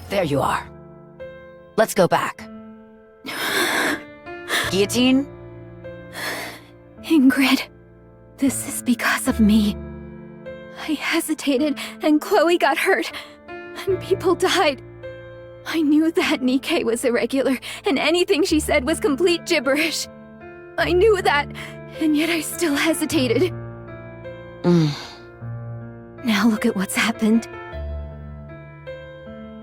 There you are. Let's go back. Guillotine? Ingrid, this is because of me. I hesitated, and Chloe got hurt, and people died. I knew that NIKKE was irregular, and anything she said was complete gibberish. I knew that, and yet I still hesitated. Now look at what's happened.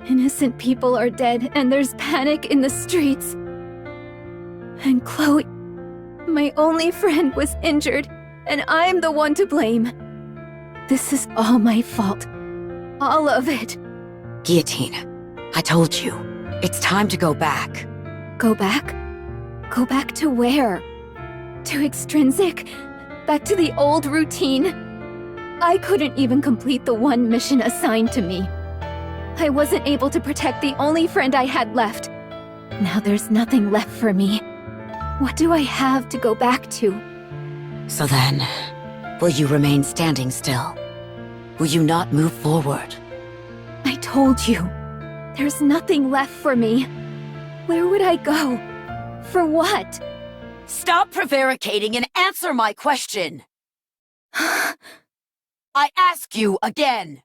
Innocent people are dead, and there's panic in the streets. And Chloe, my only friend, was injured, and I'm the one to blame. This is all my fault. All of it. Guillotine, I told you. It's time to go back. Go back? Go back to where? To Extrinsic? Back to the old routine? I couldn't even complete the one mission assigned to me. I wasn't able to protect the only friend I had left. Now there's nothing left for me. What do I have to go back to? So then, will you remain standing still? Will you not move forward? I told you, there's nothing left for me. Where would I go? For what? Stop prevaricating and answer my question! I ask you again.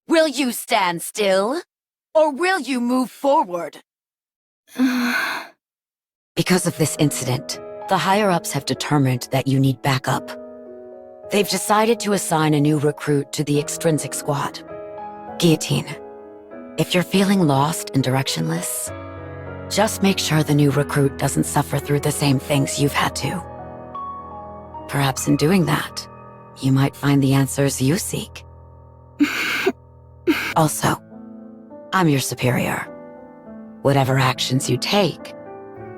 Will you stand still? Or will you move forward? Because of this incident, the higher-ups have determined that you need backup. They've decided to assign a new recruit to the Extrinsic squad. Guillotine, if you're feeling lost and directionless, just make sure the new recruit doesn't suffer through the same things you've had to. Perhaps in doing that, you might find the answers you seek. Also, I'm your superior. Whatever actions you take,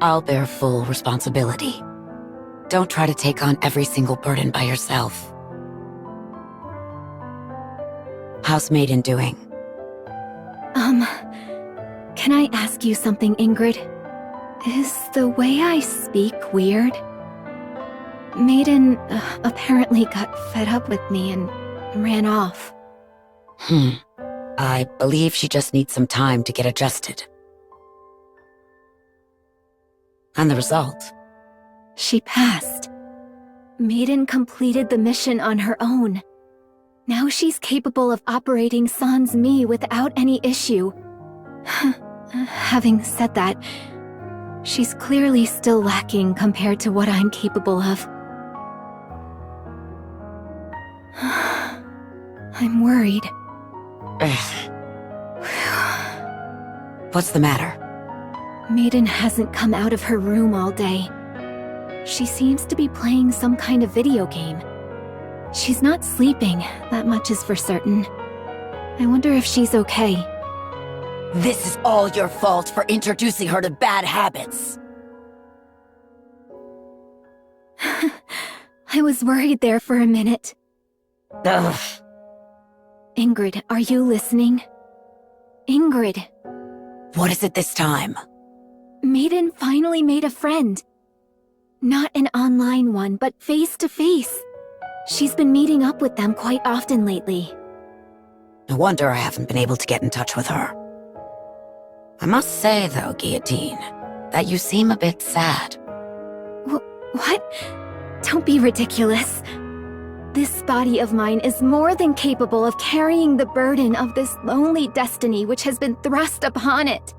I'll bear full responsibility. Don't try to take on every single burden by yourself. How's Maiden doing? Can I ask you something, Ingrid? Is the way I speak weird? Maiden apparently got fed up with me and ran off. I believe she just needs some time to get adjusted. And the result? She passed. Maiden completed the mission on her own. Now she's capable of operating Sans Mi without any issue. Having said that, she's clearly still lacking compared to what I'm capable of. I'm worried. What's the matter? Maiden hasn't come out of her room all day. She seems to be playing some kind of video game. She's not sleeping, that much is for certain. I wonder if she's okay. This is all your fault for introducing her to bad habits. I was worried there for a minute. Ugh. Ingrid, are you listening? Ingrid. What is it this time? Maiden finally made a friend. Not an online one, but face-to-face. She's been meeting up with them quite often lately. No wonder I haven't been able to get in touch with her. I must say, though, Guillotine, that you seem a bit sad. What? Don't be ridiculous. This body of mine is more than capable of carrying the burden of this lonely destiny which has been thrust upon it.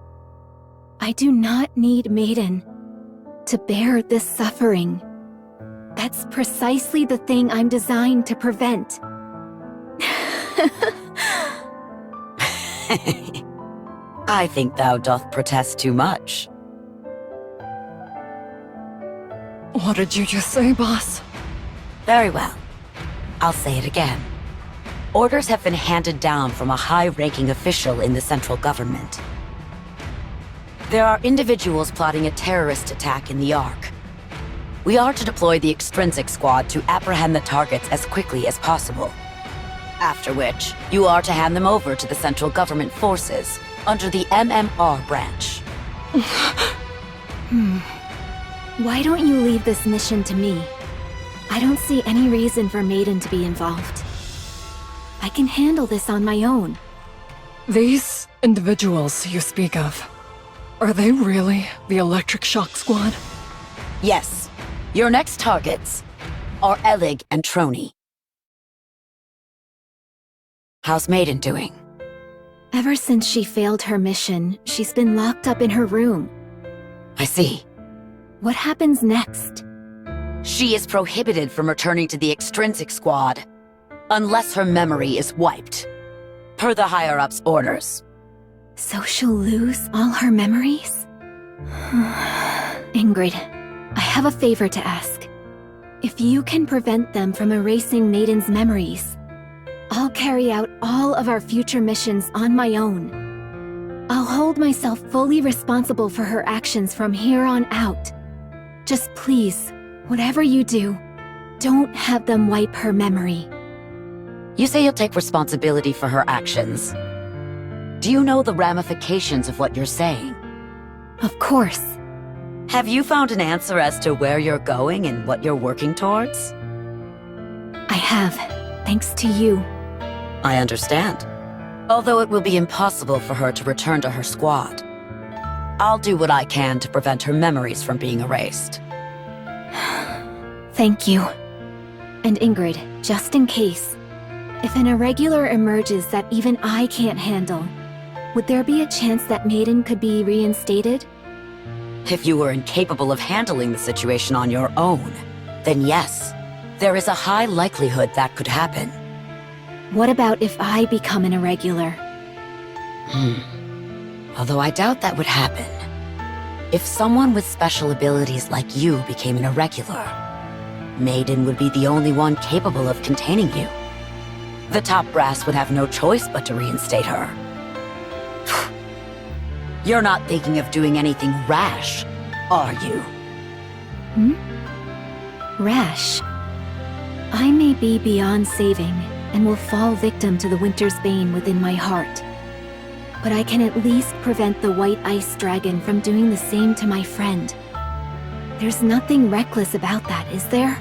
I do not need Maiden to bear this suffering. That's precisely the thing I'm designed to prevent. I think thou doth protest too much. What did you just say, boss? Very well. I'll say it again. Orders have been handed down from a high-ranking official in the central government. There are individuals plotting a terrorist attack in the Ark. We are to deploy the Extrinsic squad to apprehend the targets as quickly as possible. After which, you are to hand them over to the central government forces under the MMR branch. Why don't you leave this mission to me? I don't see any reason for Maiden to be involved. I can handle this on my own. These individuals you speak of, are they really the Electric Shock Squad? Yes. Your next targets are Elig and Trony. How's Maiden doing? Ever since she failed her mission, she's been locked up in her room. I see. What happens next? She is prohibited from returning to the Extrinsic Squad unless her memory is wiped, per the higher-ups' orders. So she'll lose all her memories? Ingrid, I have a favor to ask. If you can prevent them from erasing Maiden's memories, I'll carry out all of our future missions on my own. I'll hold myself fully responsible for her actions from here on out. Just please, whatever you do, don't have them wipe her memory. You say you'll take responsibility for her actions. Do you know the ramifications of what you're saying? Of course. Have you found an answer as to where you're going and what you're working towards? I have, thanks to you. I understand. Although it will be impossible for her to return to her squad. I'll do what I can to prevent her memories from being erased. Thank you. And Ingrid, just in case, if an irregular emerges that even I can't handle, would there be a chance that Maiden could be reinstated? If you were incapable of handling the situation on your own, then yes, there is a high likelihood that could happen. What about if I become an irregular? Although I doubt that would happen. If someone with special abilities like you became an irregular, Maiden would be the only one capable of containing you. The top brass would have no choice but to reinstate her. You're not thinking of doing anything rash, are you? Rash. I may be beyond saving and will fall victim to the winter's bane within my heart. But I can at least prevent the White Ice Dragon from doing the same to my friend. There's nothing reckless about that, is there?